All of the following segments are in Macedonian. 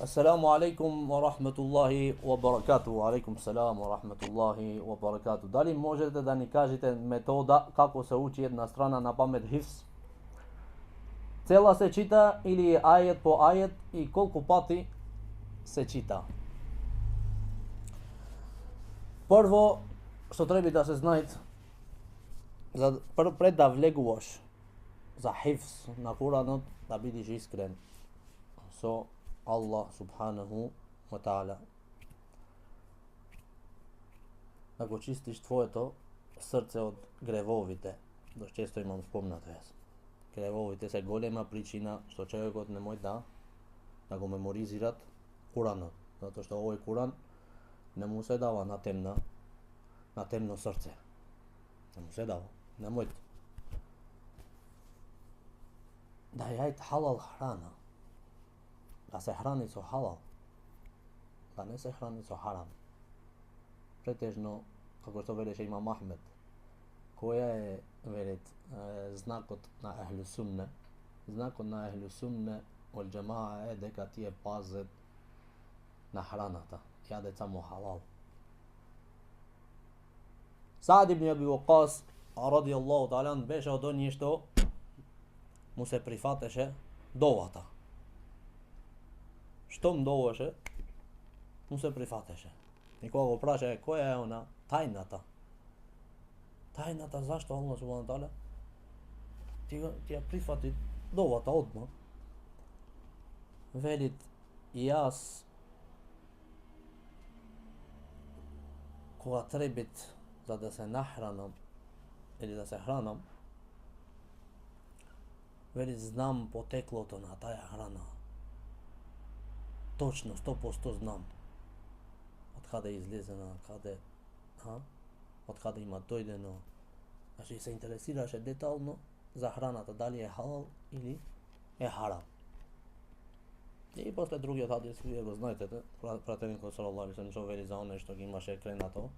Assalamu alaikum wa rahmatullahi wa barakatuhu. Alaikum salam wa rahmatullahi wa barakatuhu. Da li možete da ni kažete metoda kako se uči jedna strana na pamet hifz? Cela se čita ili je ajet po ajet i koliko pati se čita? Prvo što treba da se znajte, pred da vleguvaš za hifz na Kuranot, da bidiš iskren so Allah subhanahu wa ta'ala. Ako čistiš tvoje srce od grevovite, dość često imam spomnat jes. Grevovite se golema pričina što čovjek ne može da go memorizirat Kuranot. Zato što ovaj Kuran ne mu se dava na temno srce. Ne mu se dava, nemojte. Da je halal hrana. Da se hrani so halal, da ne se hrani so haram. Pretežno, kako što veliš Imam Ahmed, koja je znakot na ehlu sunne. Znakot na ehlu sunne wal džema'a je deka ti je pazet na hranata, jade samo halal. Sa'd ibn Abi Waqqas radijallahu ta'ala beše od onih što mu se prifateše dovata. Što mu dovoše, mu se prifateše. Nikoga go praša, koja je ona tajnata? Tajnata zašto Allah subhanahu wa ta'ala ti ja prifati dovata odmah. Velit jas koga trebit za da se nahranam ili da se hranam, velit znam poteklo to na taja hrana. Točno, 100% znam od kada je izlezena, od kada ima dojdeno. Znači se interesiraše detaljno za hranata, da li je halal ili je haram. I posle drugi od hadis, vi go znajte, pratenik sallallahu alaihi sallam što veli za one što imaše krenato,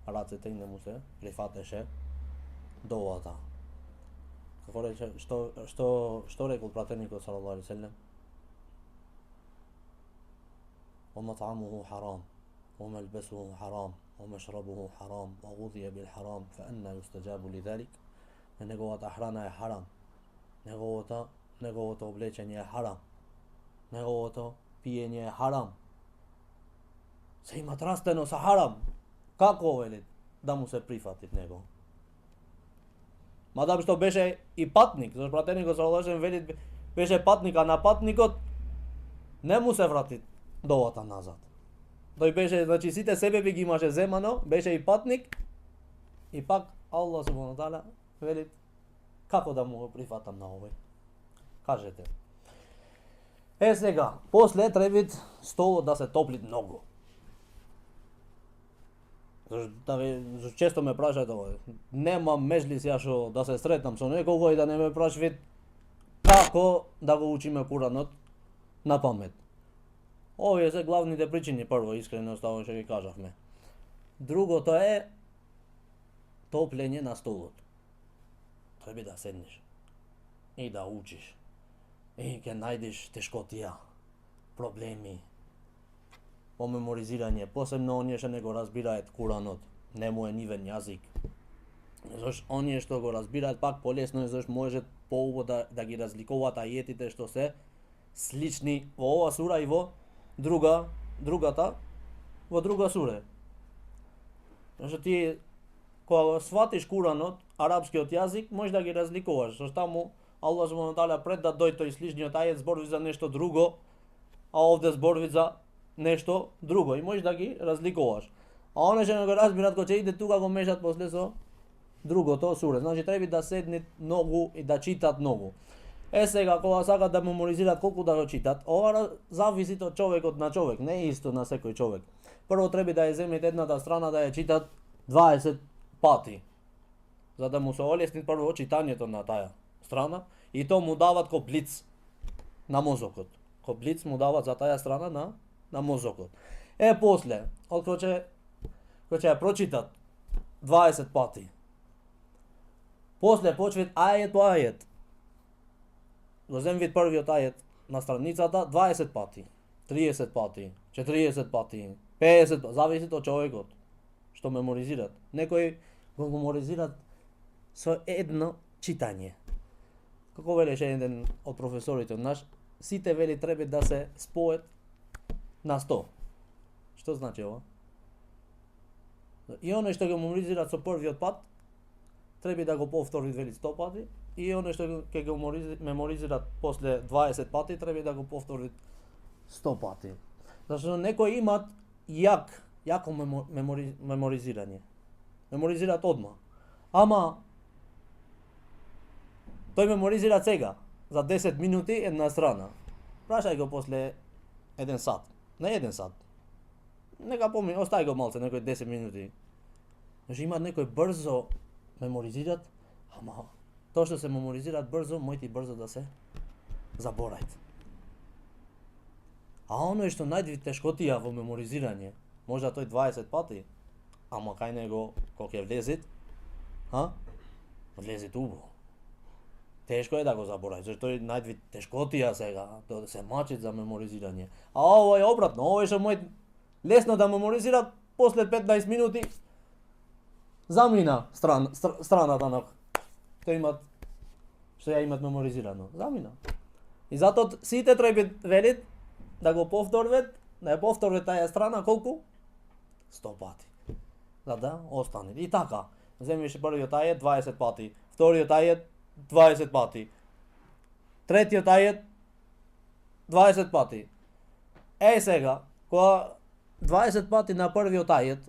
racete i ne mu se prifateše dovata. Kako reče, što rekao pratenik sallallahu alaihi sallam? ومطعمه حرام وملبسه حرام ومشربه حرام وغذي بالحرام فأنا يستجاب لذلك. Njegovata hrana je haram, njegovo oblečenje je haram, njegovo pijenje je haram. Se ima trasteno sa haram. Kako veli da mu se prihvatit njegov? Mada što beše i patnik, zašto pratenik sallallahu veli beše patnika na patnikot, ne mu se vratit dovata nazad. Doj beše, znači site sebe bi imaše zemano, beše i patnik, i pak Allah subhanahu wa ta'ala veli kako da mu prihvatam na ovoj. Kažete. Сега, после trebit stolo da se toplit mnogo. Često me prašate ovo, nemam mežlis ja što da se sretnam sa nekoga i da ne me prašvit kako da go učime Kuranot na pamet. Ovo je sve glavните причини, prvo, iskreno stavno što vi kažahme. Drugo, to je topljenje na stolot. Treba da sedneš i da učiš. I kad najdeš teškotija, problemi, memoriziranje, posebno on je što nego razbirajet Kuranot, ne mu je niven jazik. Zaš on je što go razbirajet, pak polesno je zaš može po uvoda da gi razlikovat ajetite što se slični vo ova sura i vo druga sure. Znači ti kada shvatiš Kuranot, arapski od jazik, možeš da gi razlikovaš. Zašto tamo Allah subhanahu wa ta'ala pred da doj toj slični ajet zborvi za nešto drugo, a ovdje zborvi za nešto drugo. I možeš da gi razlikovaš. A one će nego razbirat ko će ide tu kako mešat posle so drugo to sure. Znači treba da sednit nogu i da čitat nogu. Сега, кога сака да меморизират колку да го читат, ова зависи од човекот на човек, не е исто на секој човек. Прво треба да ја земете едната страна да ја читат 20 пати, за да му се олесни прво читањето на таа страна и то му дават ко блиц на мозокот. Ко блиц му дават за таа страна на мозокот. После, кога ќе ја прочитат 20 пати, после почвет ајет по ајет. Го земвит првиот ајет на страницата 20 пати. 30 pati, 40 pati, 50, zavisi od čovjeka što memorizirat. Nekoj го memorizirat со едно читање. Како велеше еден од професорите наш, сите вели треба да се споет на 100. Што значи ова? И оној што го меморизира со првиот пат, треба да го повтори вели 100 пати, и оној што ќе го меморизира после 20 пати, треба да го повтори 100 пати. Зашто некои имат јако меморизирање. Меморизираат одма. Ама тој меморизира сега, за 10 минути една страна. Прашај го после 1 сат. Не 1 сат. Нека помни, остај го малце, некои 10 минути. Значи имат некои брзо меморизират, ама тоа што се меморизираат брзо, мојти брзо да се заборајат. А оној што најдви тешкотија во меморизирање, може тој 20 пати, ама кај него кога ќе влезет, влезет убаво. Тешко е да го заборави, зашто тој најдви тешкотија сега, да се мачи за меморизирање. А ово е обратно, ово е што мој лесно да меморизира, после 15 минути замина страната на тој имат што ја имат меморизирано. Замина. И затоа сите треба велит да го повторват, да ја повторват таа страна колку? 100 пати. За да остане. И така, земеш првиот ајет 20 пати, вториот ајет 20 пати. Третиот ајет 20 пати. Сега, кога 20 пати на првиот ајет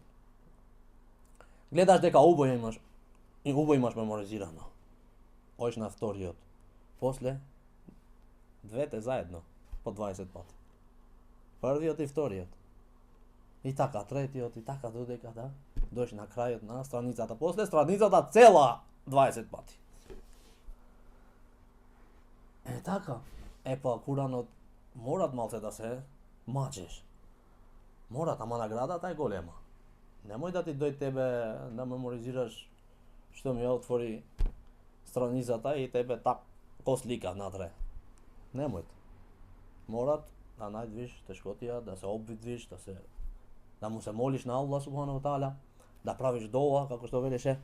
гледаш дека убаво имаш меморизирано. Оиш на вториот. После двете заедно по 20 пати. Првиот и вториот. И така третиот и така додека да дојш на крајот на страницата. После страницата цела 20 пати. Така. Па Куранот морат малце да се мачеш. Морат, ама наградата е голема. Немој да ти дојде тебе да меморизираш што ми отвори страницата и тебе так ко слика натре. Немој. Морат да најдвиш тешкотија, да се обвидвиш, да му се молиш на Аллах субхану таала, да правиш дова, како што велеше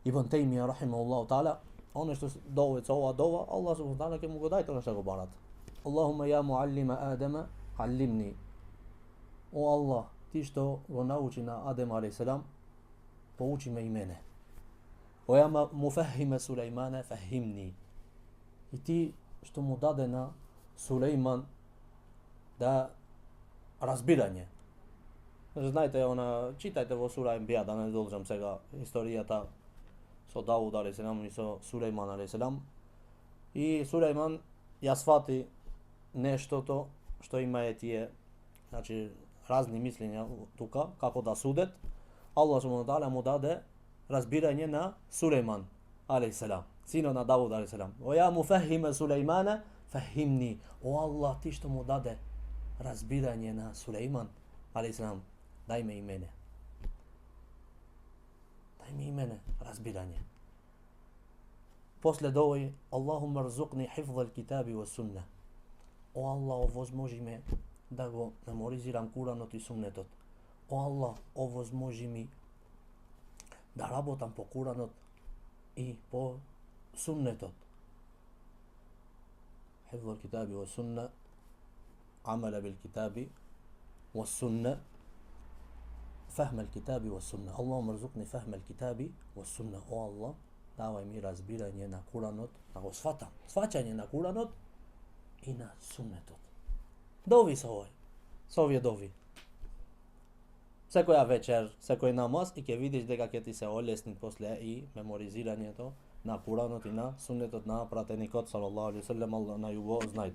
Ибн Тајмија рахимахуллаху таала, оно што дове со ова дова, Аллах субхану таала ќе му го дај тоа што го барат. Аллахума ја муаллима Адема, алlimni. О Аллах, ти што го научи на Адем алейхиселам, поучи ме и мене. О ја муфахима Сулеймана, фахимни. И ти што му даде на Сулейман да разбирање. Знаете, читајте во сура Ембија, да не должам сега историјата со Давуд алейхиселам и со Сулейман алейхиселам. И Сулейман ја свати нештото што има тие, значи разни мислења тука, како да судет. Аллах субхану таала му даде разбирање на Сулейман алейхиселам, синот на Давуд алейхиселам. О ја муфахима Сулеймана, фахимни. О Аллах, ти што му даде разбирање на Сулейман алейхиселам, дај ме и мене. Дај ми и мене разбирање. После дојде Аллахумма рзукни хифзал китаби ва сунна. О Аллах, овозможи ме да го меморизирам Куранот и Суннетот. О Аллах, овозможи ми да работам по Куранот и по Суннетот. Хифзал китаби ва сунна, амала бил китаби ва сунна, фахмал китаби ва сунна. Аллахумма рзукни фахмал китаби ва сунна. О Аллах, давај ми разбирање на Куранот, да го сватам, сваќање на Куранот и на Суннетот. Дови со овие дови. Секоја вечер, секој намаз и ќе видиш дека ќе ти се олесни после и меморизирањето на Куранот и на Суннетот на пратеникот салаллаху алейхи ва салем, Аллах најубаво знај.